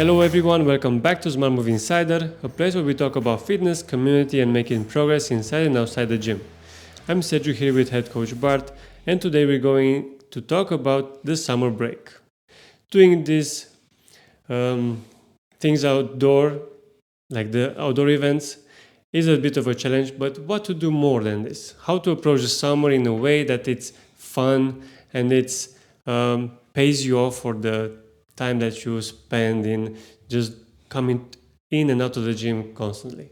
Hello everyone, welcome back to Smart Move Insider, a place where we talk about fitness, community and making progress inside and outside the gym. I'm Sergiu here with head coach Bart, and today we're going to talk about the summer break. Doing these things outdoor, like the outdoor events, is a bit of a challenge, but what to do more than this? How to approach the summer in a way that it's fun and it's pays you off for the time that you spend in just coming in and out of the gym constantly.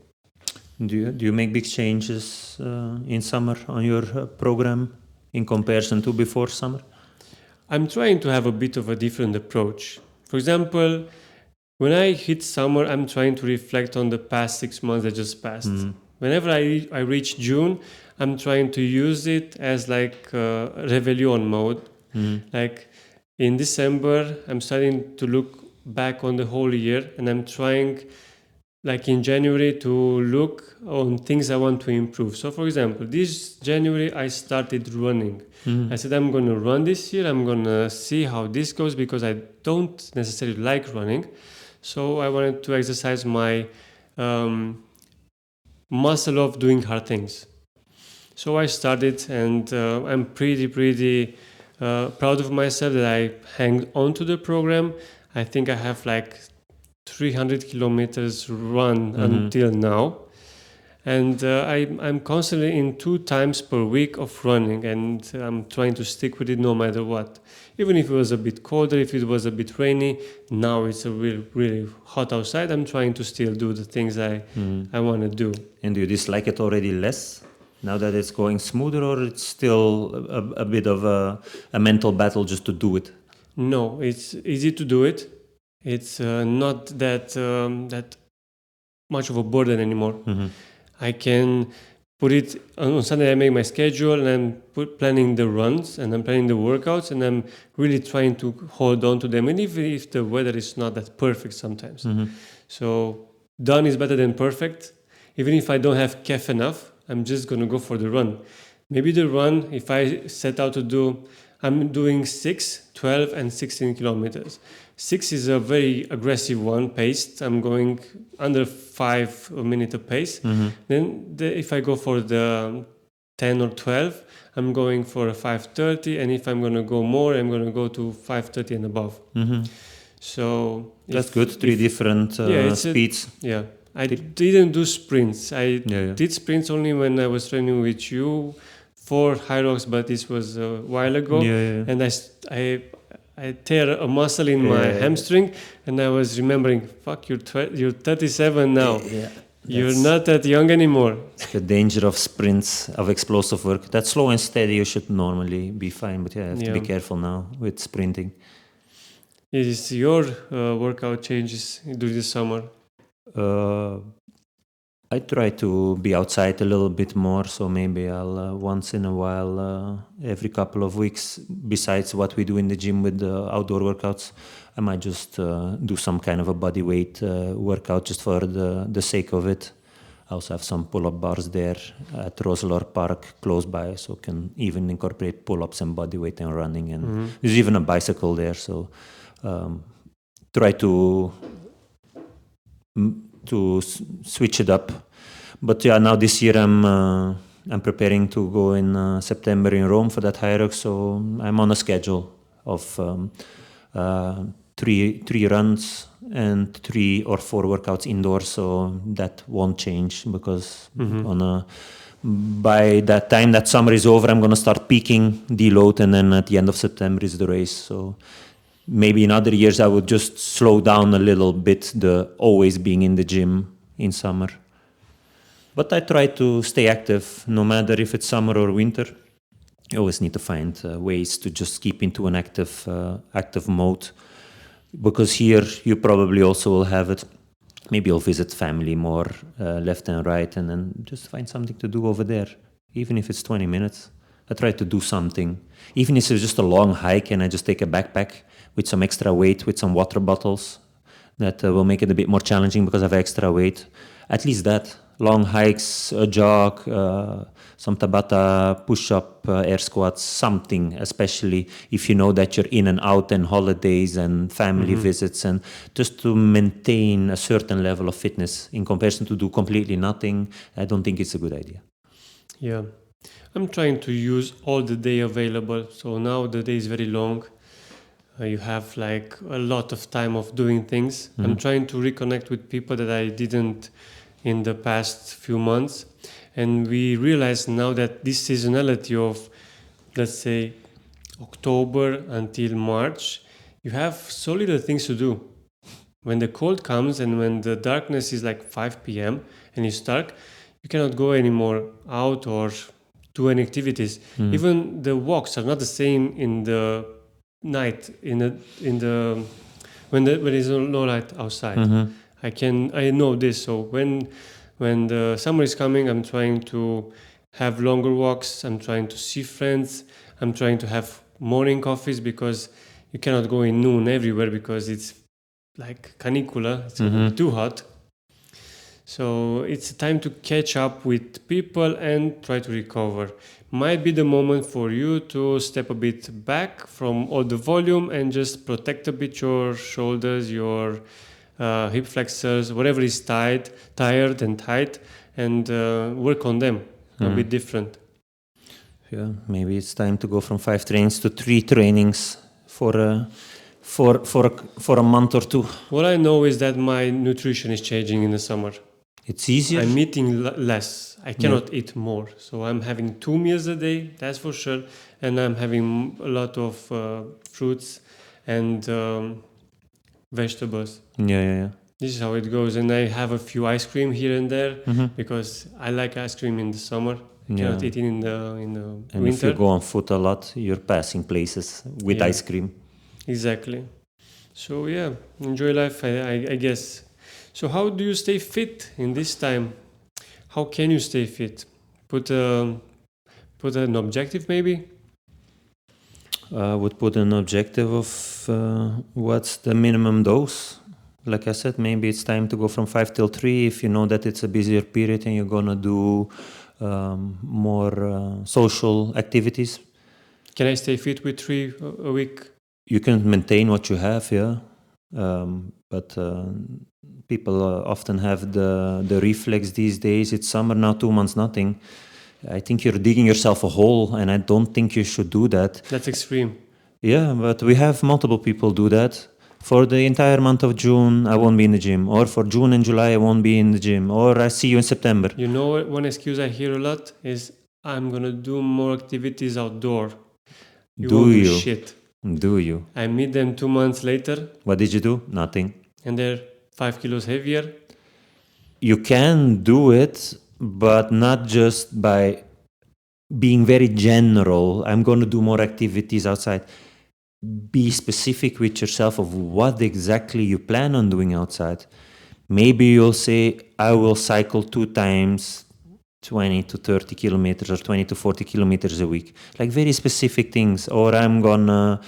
Do you make big changes in summer on your program in comparison to before summer? I'm trying to have a bit of a different approach. For example, when I hit summer, I'm trying to reflect on the past 6 months that just passed. Whenever I reach June, I'm trying to use it as like a Réveillon mode. Like in December, I'm starting to look back on the whole year, and I'm trying, like in January, to look on things I want to improve. So for example, this January, I started running. I said, I'm going to run this year. I'm going to see how this goes because I don't necessarily like running. So I wanted to exercise my muscle of doing hard things. So I started, and I'm pretty proud of myself that I hang on to the program. I think I have like 300 kilometers run until now. And I'm constantly in 2 times per week of running, and I'm trying to stick with it no matter what. Even if it was a bit colder, if it was a bit rainy, now it's a really hot outside, I'm trying to still do the things I want to do. And do you dislike it already less now that it's going smoother, or it's still a bit of a mental battle just to do it? No, it's easy to do it. It's not that much of a burden anymore. I can put it on Sunday. I make my schedule and I'm planning the runs and I'm planning the workouts, and I'm really trying to hold on to them, and even if the weather is not that perfect sometimes. So done is better than perfect. Even if I don't have caffeine enough, I'm just going to go for the run. Maybe the run, if I set out to do, I'm doing 6, 12 and 16 kilometers. 6 is a very aggressive one, paced. I'm going under 5 a minute a pace. Then if I go for the 10 or 12, I'm going for a 5:30. And if I'm going to go more, I'm going to go to 5:30 and above. So that's good. 3 different speeds. I didn't do sprints. I did sprints only when I was training with you for High Rocks, but this was a while ago. And I tear a muscle in my hamstring, and I was remembering, fuck, you're 37 now. You're not that young anymore. The danger of sprints, of explosive work. That slow and steady, you should normally be fine, but you have to be careful now with sprinting. Is your workout changes during the summer? I try to be outside a little bit more, so maybe I'll once in a while, every couple of weeks, besides what we do in the gym with the outdoor workouts, I might just do some kind of a body weight workout just for the sake of it. I also have some pull-up bars there at Roselor Park close by, so can even incorporate pull-ups and body weight and running, and there's even a bicycle there, so try to switch it up. But now this year I'm preparing to go in September in Rome for that High Rocks, so I'm on a schedule of 3 runs and 3 or 4 workouts indoors, so that won't change because by that time that summer is over, I'm going to start peaking, deload, and then at the end of September is the race. So maybe in other years I would just slow down a little bit, the always being in the gym in summer. But I try to stay active, no matter if it's summer or winter. You always need to find ways to just keep into an active mode. Because here you probably also will have it. Maybe you'll visit family more left and right, and then just find something to do over there. Even if it's 20 minutes. I try to do something. Even if it's just a long hike and I just take a backpack with some extra weight, with some water bottles, that will make it a bit more challenging because I have extra weight. At least that. long hikes, a jog, some Tabata, push-up, air squats, something, especially if you know that you're in and out and holidays and family visits, and just to maintain a certain level of fitness in comparison to do completely nothing, I don't think it's a good idea. Yeah. I'm trying to use all the day available. So now the day is very long. You have like a lot of time of doing things. I'm trying to reconnect with people that I didn't in the past few months. And we realize now that this seasonality of, let's say, October until March, you have so little things to do. When the cold comes and when the darkness is like 5 p.m. and it's dark, you cannot go anymore out or do any activities. Even the walks are not the same in the night, when there is no light outside. I know this. So when the summer is coming, I'm trying to have longer walks. I'm trying to see friends. I'm trying to have morning coffees, because you cannot go in noon everywhere because it's like canicula. It's too hot. So it's time to catch up with people and try to recover. Might be the moment for you to step a bit back from all the volume and just protect a bit your shoulders, your hip flexors, whatever is tired and tight, and work on them a bit different. Yeah, maybe it's time to go from 5 trainings to 3 trainings for a month or two. What I know is that my nutrition is changing in the summer. It's easier. I'm eating less. I cannot eat more. So I'm having 2 meals a day, that's for sure. And I'm having a lot of fruits and vegetables. Yeah. This is how it goes. And I have a few ice cream here and there because I like ice cream in the summer. I cannot eat it in the And winter. if you go on foot a lot, you're passing places with ice cream. Exactly. So yeah, enjoy life, I guess. So how do you stay fit in this time? How can you stay fit? Put an objective maybe? I would put an objective of what's the minimum dose. Like I said, maybe it's time to go from 5 till 3 if you know that it's a busier period and you're gonna do more social activities. Can I stay fit with 3 a week? You can maintain what you have, yeah. But people often have the reflex these days. It's summer now, 2 months, nothing. I think you're digging yourself a hole, and I don't think you should do that. That's extreme. Yeah, but we have multiple people do that. For the entire month of June, I won't be in the gym. Or for June and July, I won't be in the gym. Or I see you in September. You know, one excuse I hear a lot is, I'm going to do more activities outdoor. You won't do shit. Do you? I meet them 2 months later. What did you do? Nothing. And they're 5 kilos heavier. You can do it, but not just by being very general. I'm going to do more activities outside. Be specific with yourself of what exactly you plan on doing outside. Maybe you'll say, I will cycle 2 times 20 to 30 kilometers or 20 to 40 kilometers a week. Like very specific things. Or I'm gonna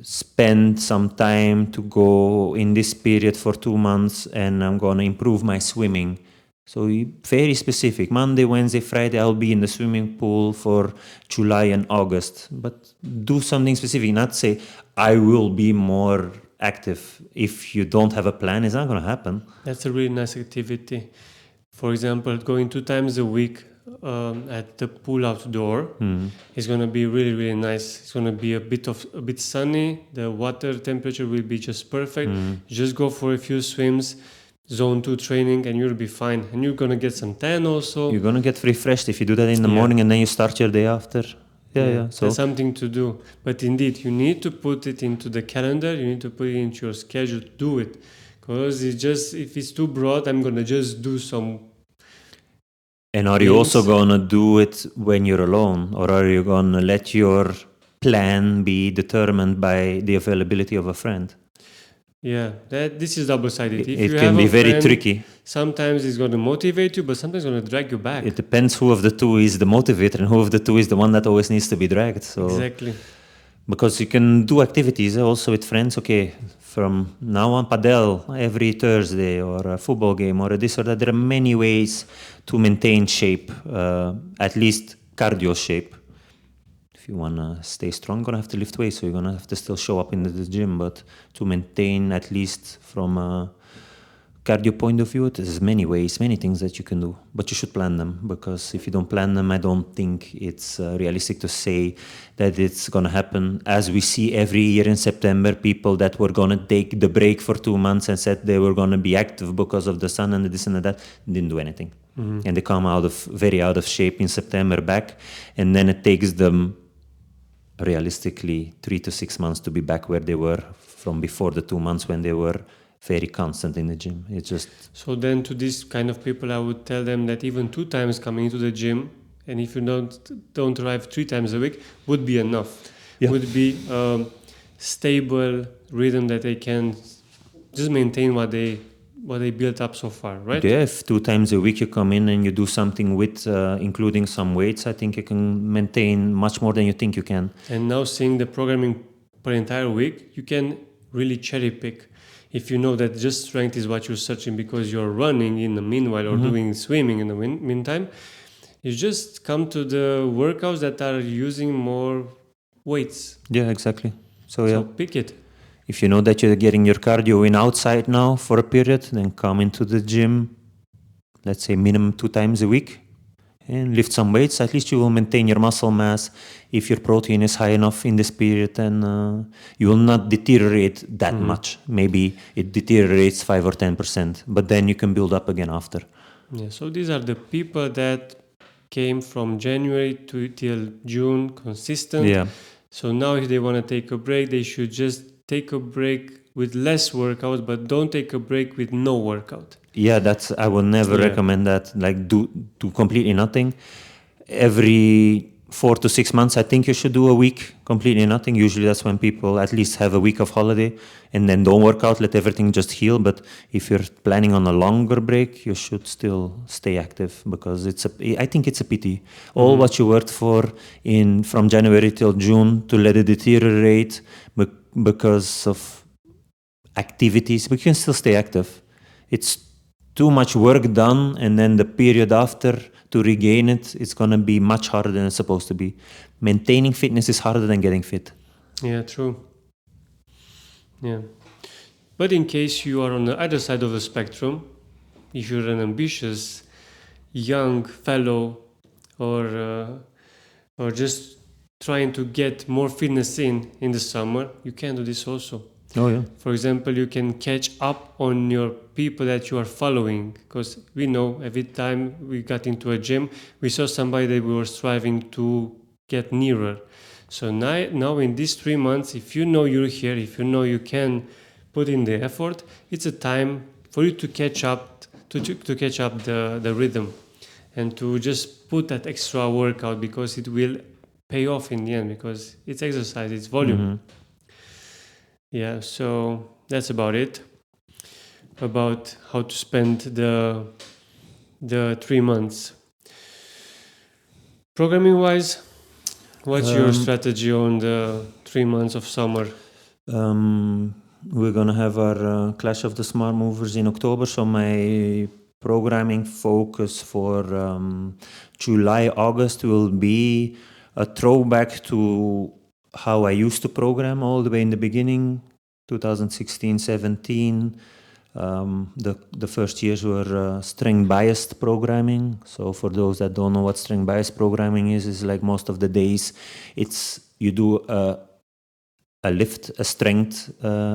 spend some time to go in this period for 2 months and I'm gonna improve my swimming. So very specific. Monday, Wednesday, Friday, I'll be in the swimming pool for July and August. But do something specific, not say, I will be more active. If you don't have a plan, it's not going to happen. That's a really nice activity. For example, going 2 times a week at the pool outdoor is going to be really, really nice. It's going to be a bit sunny. The water temperature will be just perfect. Just go for a few swims. Zone 2 training and you'll be fine, and you're gonna get some tan also. You're gonna get refreshed if you do that in the morning and then you start your day after. So that's something to do. But indeed, you need to put it into the calendar. You need to put it into your schedule to do it, because it's just, if it's too broad, I'm gonna just do some. And are you also gonna do it when you're alone, or are you gonna let your plan be determined by the availability of a friend? Yeah, this is double-sided. It can be very tricky. Sometimes it's going to motivate you, but sometimes it's going to drag you back. It depends who of the two is the motivator and who of the two is the one that always needs to be dragged. So exactly. Because you can do activities also with friends. Okay, from now on, padel every Thursday, or a football game, or a this or that. There are many ways to maintain shape, at least cardio shape. If you want to stay strong, you're going to have to lift weights, so you're going to have to still show up in the gym. But to maintain, at least from a cardio point of view, there's many ways, many things that you can do. But you should plan them, because if you don't plan them, I don't think it's realistic to say that it's going to happen. As we see every year in September, people that were going to take the break for 2 months and said they were going to be active because of the sun and this and that, didn't do anything. Mm-hmm. And they come very out of shape in September back, and then it takes them realistically 3 to 6 months to be back where they were from before the 2 months when they were very constant in the gym. It's just... So then to this kind of people, I would tell them that even 2 times coming into the gym, and if you don't arrive 3 times a week, would be enough. Yeah. Would be a stable rhythm that they can just maintain what they built up so far, right? Yeah, if 2 times a week you come in and you do something with including some weights, I think you can maintain much more than you think you can. And now seeing the programming per entire week, you can really cherry pick. If you know that just strength is what you're searching because you're running in the meanwhile or doing swimming in the meantime, you just come to the workouts that are using more weights. Yeah, exactly. So pick it. If you know that you're getting your cardio in outside now for a period, then come into the gym, let's say minimum 2 times a week, and lift some weights. At least you will maintain your muscle mass. If your protein is high enough in this period, then you will not deteriorate that much. Maybe it deteriorates 5 or 10%, but then you can build up again after. Yeah, so these are the people that came from January till June consistent. Yeah. So now if they want to take a break, they should just take a break with less workouts, but don't take a break with no workout. Yeah, I would never recommend that. Like do completely nothing. Every 4 to 6 months, I think you should do a week completely nothing. Usually that's when people at least have a week of holiday and then don't work out, let everything just heal. But if you're planning on a longer break, you should still stay active, because I think it's a pity. All what you worked for from January till June to let it deteriorate because of activities, but you can still stay active. It's too much work done, and then the period after to regain it's going to be much harder than it's supposed to be. Maintaining fitness is harder than getting fit. Yeah, true. Yeah. But in case you are on the other side of the spectrum, if you're an ambitious young fellow or just trying to get more fitness in the summer, you can do this also. Oh yeah. For example, you can catch up on your people that you are following, because we know every time we got into a gym, we saw somebody that we were striving to get nearer. So now in these 3 months, if you know you're here, if you know you can put in the effort, it's a time for you to catch up, to catch up the rhythm, and to just put that extra workout, because it will pay off in the end, because it's exercise, it's volume. Mm-hmm. Yeah, so that's about it. About how to spend the 3 months. Programming wise, what's your strategy on the 3 months of summer? We're gonna have our Clash of the Smart Movers in October, so my programming focus for July, August will be a throwback to how I used to program all the way in the beginning, 2016, 17. The first years were strength-biased programming. So for those that don't know what strength-biased programming is like most of the days, you do a strength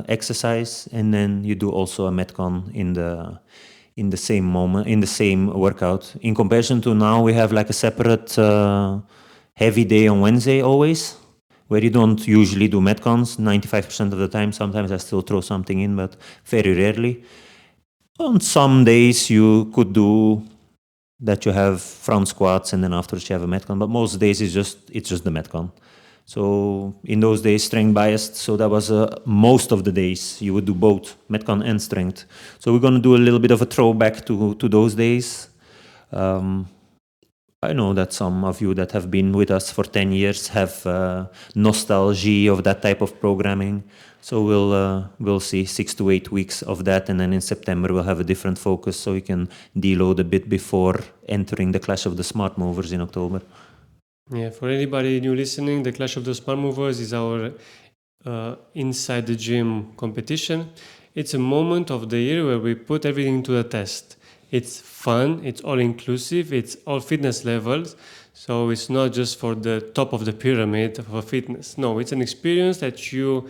exercise, and then you do also a metcon in the same moment, in the same workout. In comparison to now, we have like a separate heavy day on Wednesday always, where you don't usually do metcons 95% of the time. Sometimes I still throw something in, but very rarely. On some days you could do that, you have front squats and then afterwards you have a metcon, but most days it's just the metcon. So in those days, strength biased, so that was most of the days you would do both metcon and strength. So we're going to do a little bit of a throwback to those days. I know that some of you that have been with us for 10 years have nostalgia of that type of programming. So we'll see 6 to 8 weeks of that, and then in September we'll have a different focus, so we can deload a bit before entering the Clash of the Smart Movers in October. Yeah, for anybody new listening, the Clash of the Smart Movers is our inside the gym competition. It's a moment of the year where we put everything to the test. It's fun, it's all inclusive, it's all fitness levels. So it's not just for the top of the pyramid of fitness. No, it's an experience that you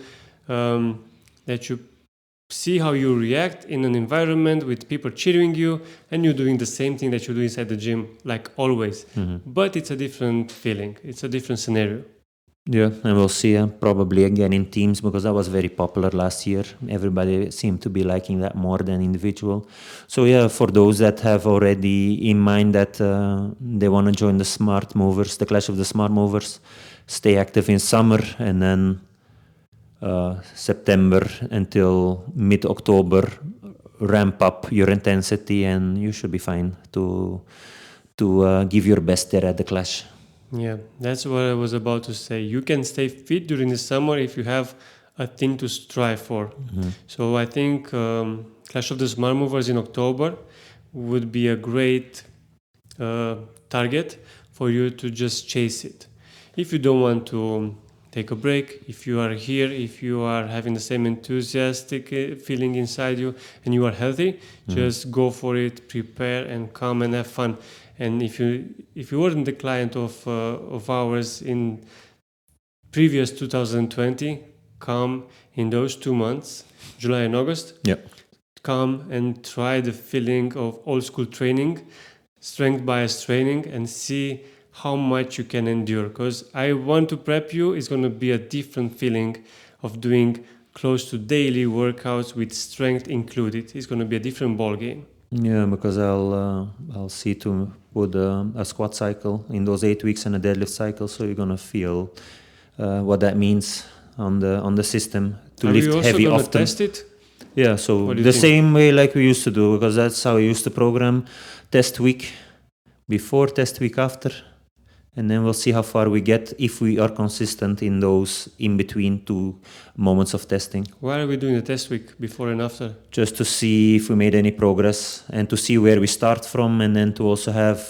see how you react in an environment with people cheering you, and you're doing the same thing that you do inside the gym, like always. But it's a different feeling. It's a different scenario. Yeah, and we'll see probably again in teams, because that was very popular last year. Everybody seemed to be liking that more than individual. So yeah, for those that have already in mind that they want to join the Smart Movers, the Clash of the Smart Movers, stay active in summer, and then September until mid-October, ramp up your intensity, and you should be fine to give your best there at the Clash. Yeah, that's what I was about to say. You can stay fit during the summer if you have a thing to strive for. So I think Clash of the Smart Movers in October would be a great target for you to just chase it. If you don't want to take a break, if you are here, if you are having the same enthusiastic feeling inside you and you are healthy, just go for it, prepare and come and have fun. And if you weren't the client of ours in previous 2020, come in those 2 months, July and August. Yeah. Come and try the feeling of old school training, strength bias training, and see how much you can endure. Because I want to prep you, it's going to be a different feeling of doing close to daily workouts with strength included. It's going to be a different ball game. Yeah, because I'll see to put a squat cycle in those 8 weeks and a deadlift cycle, so you're gonna feel what that means on the system to lift heavy often. Are you also gonna test it? Yeah, so the same way like we used to do, because that's how we used to program: test week before, test week after, and then we'll see how far we get if we are consistent in those in between 2 moments of testing. Why are we doing the test week before and after? Just to see if we made any progress and to see where we start from, and then to also have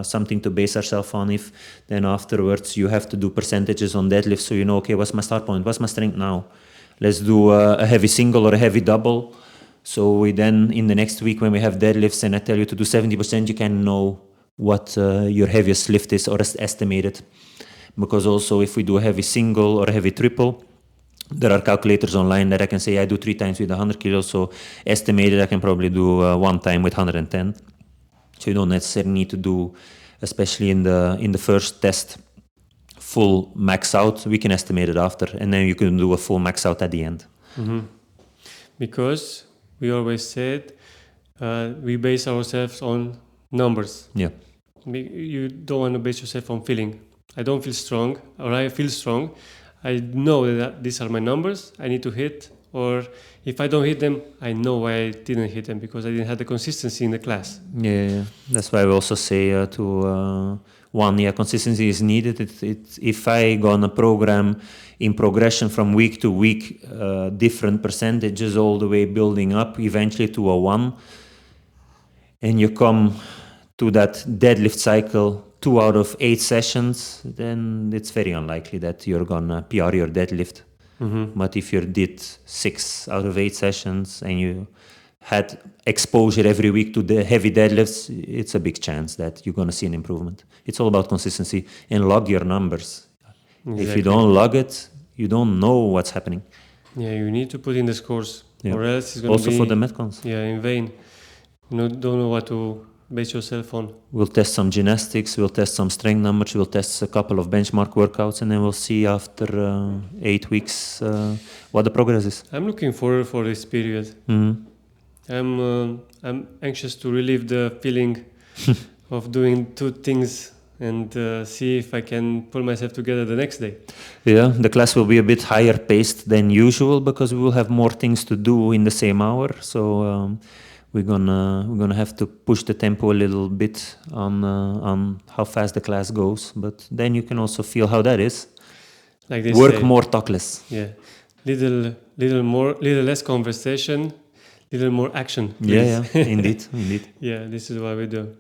something to base ourselves on. If then afterwards you have to do percentages on deadlift, so you know, okay, what's my start point? What's my strength now? Let's do a heavy single or a heavy double. So we then, in the next week when we have deadlifts and I tell you to do 70%, you can know what your heaviest lift is, or estimated. Because also if we do a heavy single or a heavy triple, there are calculators online that I can say I do 3 times with 100 kilos, so estimated I can probably do 1 time with 110. So you don't necessarily need to do, especially in the first test, full max out. We can estimate it after, and then you can do a full max out at the end. Because we always said we base ourselves on numbers. Yeah. You don't want to base yourself on feeling. I don't feel strong, or I feel strong. I know that these are my numbers I need to hit, or if I don't hit them, I know why I didn't hit them, because I didn't have the consistency in the class. Yeah. That's why we also say consistency is needed. If I go on a program in progression from week to week, different percentages all the way building up eventually to a 1, and you come to that deadlift cycle 2 out of 8 sessions, then it's very unlikely that you're gonna PR your deadlift. But if you did 6 out of 8 sessions and you had exposure every week to the heavy deadlifts, it's a big chance that you're gonna see an improvement. It's all about consistency, and log your numbers. Exactly. If you don't log it, you don't know what's happening. Yeah, you need to put in the scores, or else it's gonna also be for the Metcons. Yeah, in vain. You don't know what to base yourself on. We'll test some gymnastics, we'll test some strength numbers, we'll test a couple of benchmark workouts, and then we'll see after 8 weeks what the progress is. I'm looking forward for this period. I'm anxious to relieve the feeling of doing 2 things and see if I can pull myself together the next day. Yeah, the class will be a bit higher paced than usual because we will have more things to do in the same hour. So we're gonna have to push the tempo a little bit on how fast the class goes. But then you can also feel how that is. Like they Work say, more, talk less. Yeah, little less conversation, little more action. Yeah, Please. indeed. Yeah, this is what we do.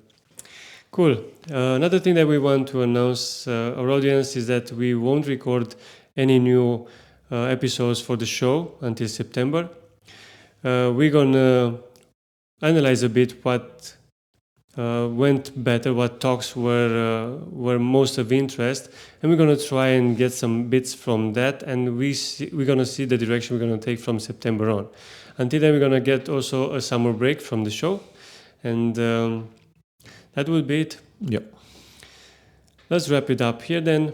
Cool. Another thing that we want to announce our audience is that we won't record any new episodes for the show until September. We're gonna analyze a bit what went better, what talks were most of interest, and we're gonna try and get some bits from that, and we're gonna see the direction we're gonna take from September on. Until then, we're gonna get also a summer break from the show, and that will be it. Yep. Let's wrap it up here then.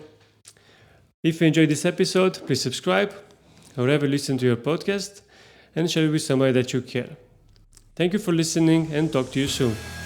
If you enjoyed this episode, please subscribe or ever listen to your podcast and share it with somebody that you care. Thank you for listening and talk to you soon.